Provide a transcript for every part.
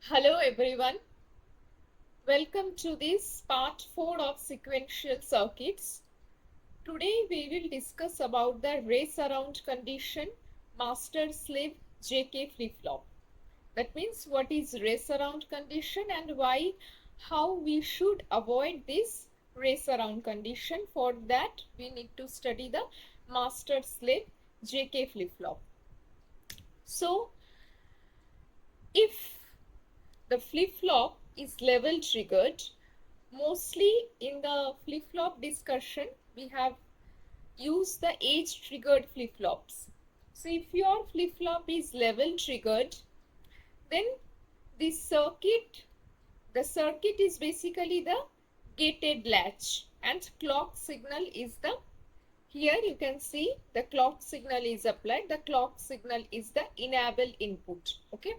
Hello everyone, welcome to this part 4 of sequential circuits. Today we will discuss about the race around condition master slave JK flip-flop. That means what is race around condition and how we should avoid this race around condition. For that we need to study the master slave JK flip-flop. So if the flip-flop is level triggered, mostly in the flip-flop discussion, we have used the age-triggered flip-flops. So if your flip-flop is level triggered, then the circuit is basically the gated latch and clock signal is the, here you can see the clock signal is applied. The clock signal is the enable input. Okay.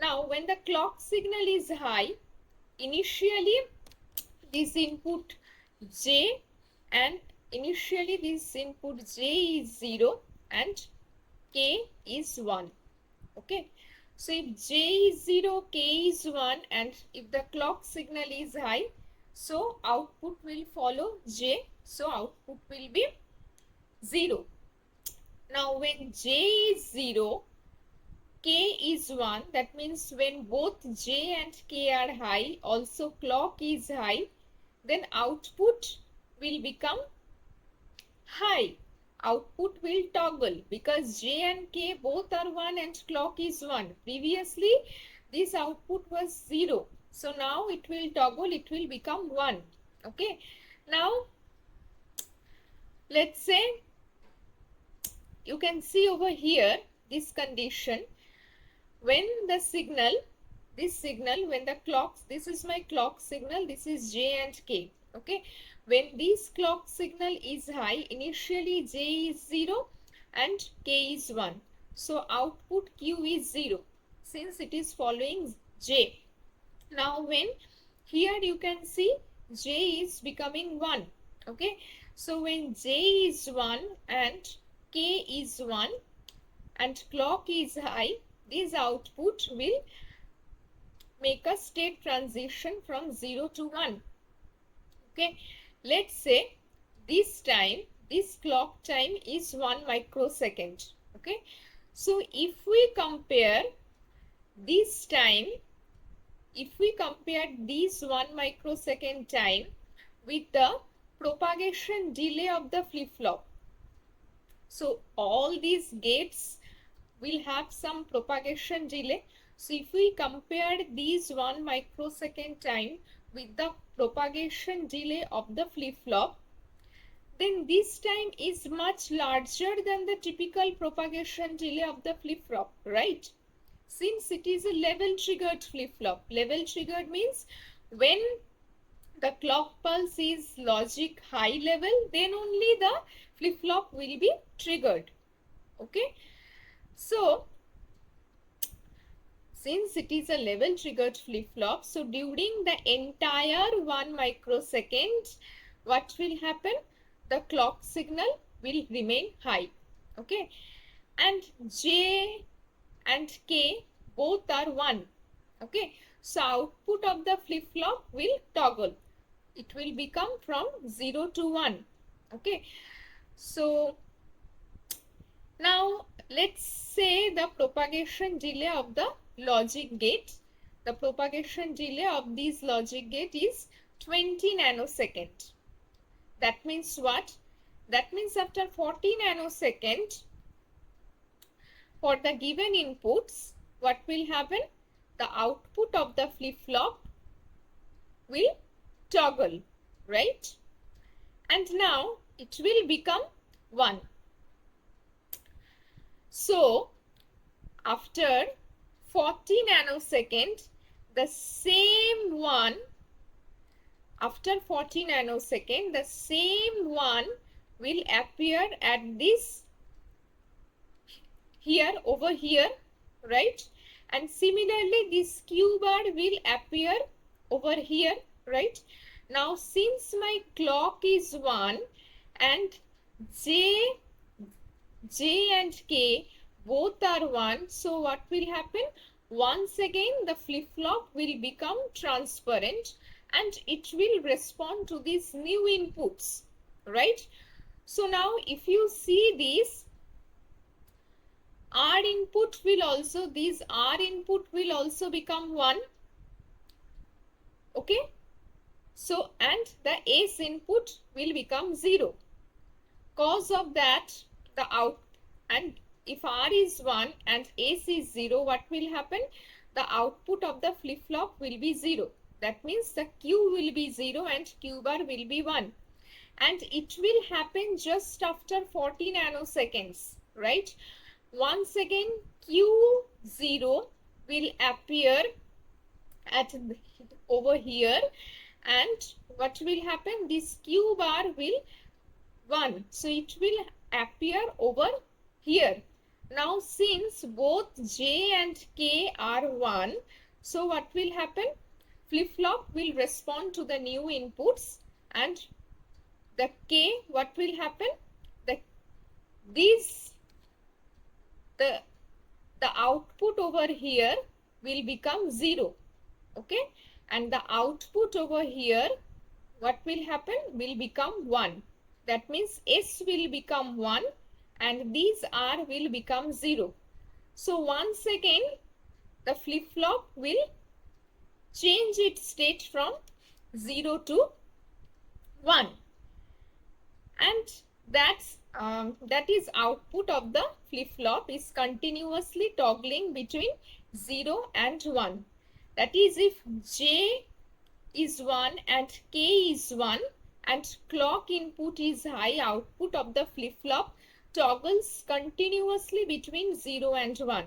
Now when the clock signal is high, initially this input J and initially this input J is 0 and K is 1. Okay. So if J is 0, K is 1 and if the clock signal is high, so output will follow J. So output will be 0. Now when J is 0, K is 1, that means when both J and K are high, also clock is high, then output will become high. Output will toggle because J and K both are 1 and clock is 1. Previously, this output was 0. So now it will toggle, it will become 1. Okay. Now, let's say you can see over here this condition. When the signal, when the clock, this is my clock signal, this is J and K. Okay. When this clock signal is high, initially J is 0 and K is 1. So output Q is 0 since it is following J. Now when here you can see J is becoming 1. Okay. So when J is 1 and K is 1 and clock is high, this output will make a state transition from 0 to 1. Okay. Let's say this time, this clock time is 1 microsecond. Okay. So if we compare this time, if we compare this 1 microsecond time with the propagation delay of the flip-flop, so all these gates will have some propagation delay. So if we compare these 1 microsecond time with the propagation delay of the flip-flop, then this time is much larger than the typical propagation delay of the flip-flop, right? Since it is a level triggered flip-flop. Level triggered means when the clock pulse is logic high level, then only the flip-flop will be triggered. Okay. So since it is a level triggered flip-flop, so during the entire 1 microsecond, what will happen? The clock signal will remain high. Okay. And J and K both are 1. Okay. So output of the flip-flop will toggle. It will become from 0 to 1. Okay. So now let's say the propagation delay of the logic gate. The propagation delay of this logic gate is 20 nanosecond. That means what? That means after 40 nanosecond, for the given inputs, what will happen? The output of the flip-flop will toggle, right? And now it will become 1. So after 40 nanosecond, the same one, after 40 nanosecond, the same one will appear at this, here, over here, right? And similarly, this Q bar will appear over here, right? Now, since my clock is 1 and J and K both are 1, so what will happen? Once again, the flip-flop will become transparent and it will respond to these new inputs, right? So now if you see these R input will also, these R input will also become 1, okay? So, and the S input will become 0. Cause of that, the out, and if R is 1 and S is 0, what will happen? The output of the flip-flop will be 0. That means the Q will be 0 and Q bar will be 1. And it will happen just after 40 nanoseconds, right? Once again, Q0 will appear at over here, and what will happen? This Q bar will 1. So it will appear over here. Now since both J and K are 1, so what will happen? Flip-flop will respond to the new inputs, and the K, what will happen? The these the output over here will become 0, okay, and the output over here, what will happen? Will become 1. That means S will become 1 and these R will become 0. So once again, the flip-flop will change its state from 0 to 1. And that is output of the flip-flop is continuously toggling between 0 and 1. That is, if J is 1 and K is 1 and clock input is high, output of the flip-flop toggles continuously between 0 and 1.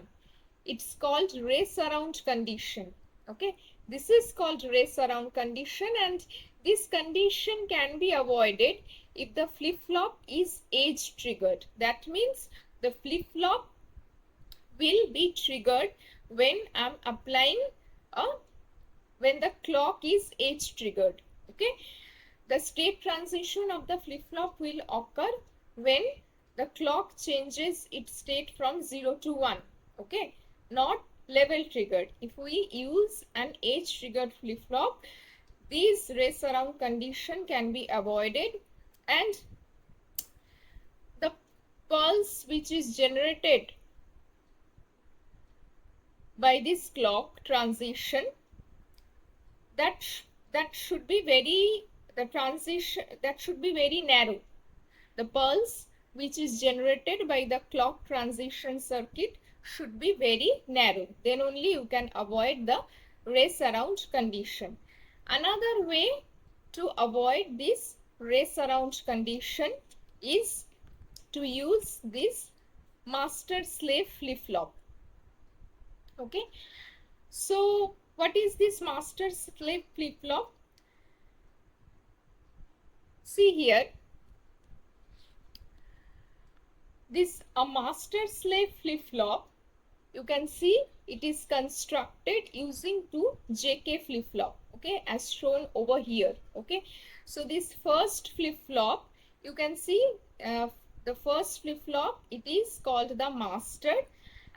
It's called race around condition. Okay, this is called race around condition, and this condition can be avoided if the flip-flop is edge triggered. That means the flip-flop will be triggered when I'm applying when the clock is edge triggered. Okay, the state transition of the flip-flop will occur when the clock changes its state from 0 to 1. Okay, not level triggered. If we use an edge triggered flip-flop, these race around condition can be avoided, and the pulse which is generated by this clock transition, that should be very, the transition, that should be very narrow. The pulse which is generated by the clock transition circuit should be very narrow. Then only you can avoid the race around condition. Another way to avoid this race around condition is to use this master slave flip-flop. Okay, so what is this master slave flip-flop? See here, this a master slave flip-flop, you can see it is constructed using two JK flip-flop, okay, as shown over here. Okay, so this first flip-flop, you can see the first flip-flop, it is called the master,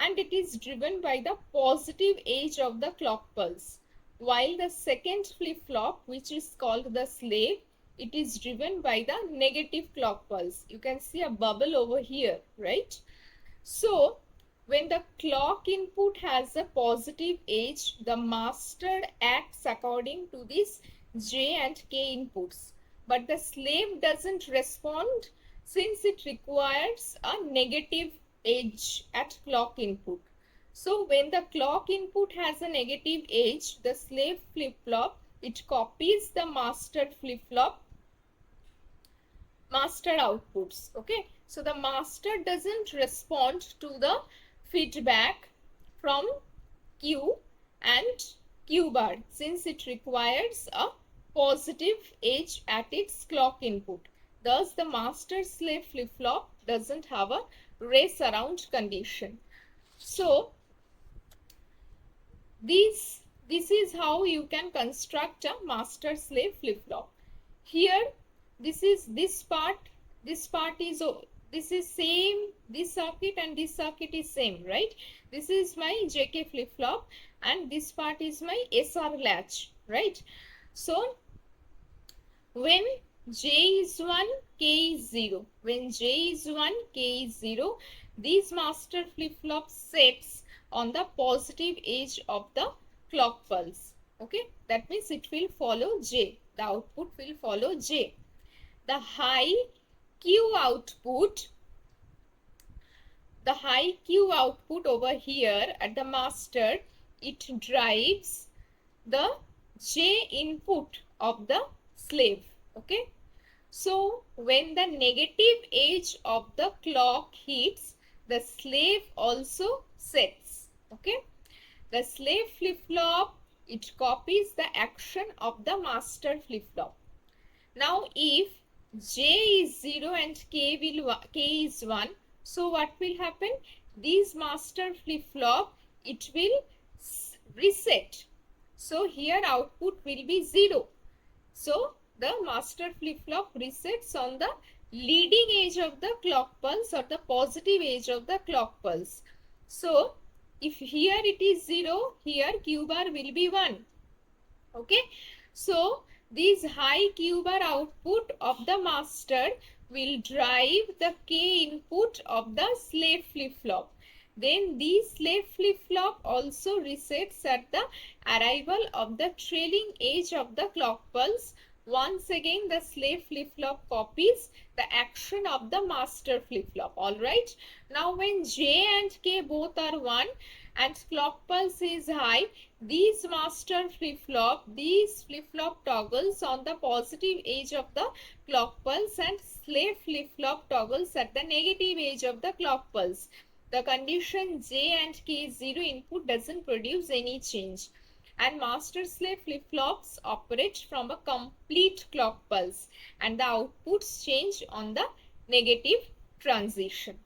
and it is driven by the positive edge of the clock pulse, while the second flip-flop, which is called the slave, it is driven by the negative clock pulse. You can see a bubble over here, right? So when the clock input has a positive edge, the master acts according to these J and K inputs, but the slave doesn't respond since it requires a negative edge at clock input. So when the clock input has a negative edge, the slave flip-flop, it copies the master flip-flop master outputs. Okay, so the master doesn't respond to the feedback from Q and Q bar since it requires a positive edge at its clock input. Thus the master slave flip-flop doesn't have a race around condition. So this is how you can construct a master slave flip-flop. Here this part is this is same, this circuit and this circuit is same, right? This is my JK flip-flop and this part is my SR latch, right? So when J is 1, K is 0. When J is 1, K is 0, these master flip-flop sets on the positive edge of the clock pulse. Okay, that means it will follow J. The output will follow J. The high Q output over here at the master, it drives the J input of the slave. Okay, so when the negative edge of the clock hits, the slave also sets. Okay, the slave flip-flop, it copies the action of the master flip-flop. Now if J is 0 and K is 1, so what will happen? This master flip-flop, it will reset. So here output will be 0. So the master flip-flop resets on the leading edge of the clock pulse or the positive edge of the clock pulse. So if here it is 0, here Q bar will be 1. Okay, so this high Q bar output of the master will drive the K input of the slave flip-flop. Then this slave flip-flop also resets at the arrival of the trailing edge of the clock pulse. Once again the slave flip-flop copies the action of the master flip-flop. Alright, now when J and K both are 1 and clock pulse is high, these master flip-flop, these flip-flop toggles on the positive edge of the clock pulse and slave flip-flop toggles at the negative edge of the clock pulse. The condition J and K 0 input doesn't produce any change. And master slave flip-flops operate from a complete clock pulse and the outputs change on the negative transition.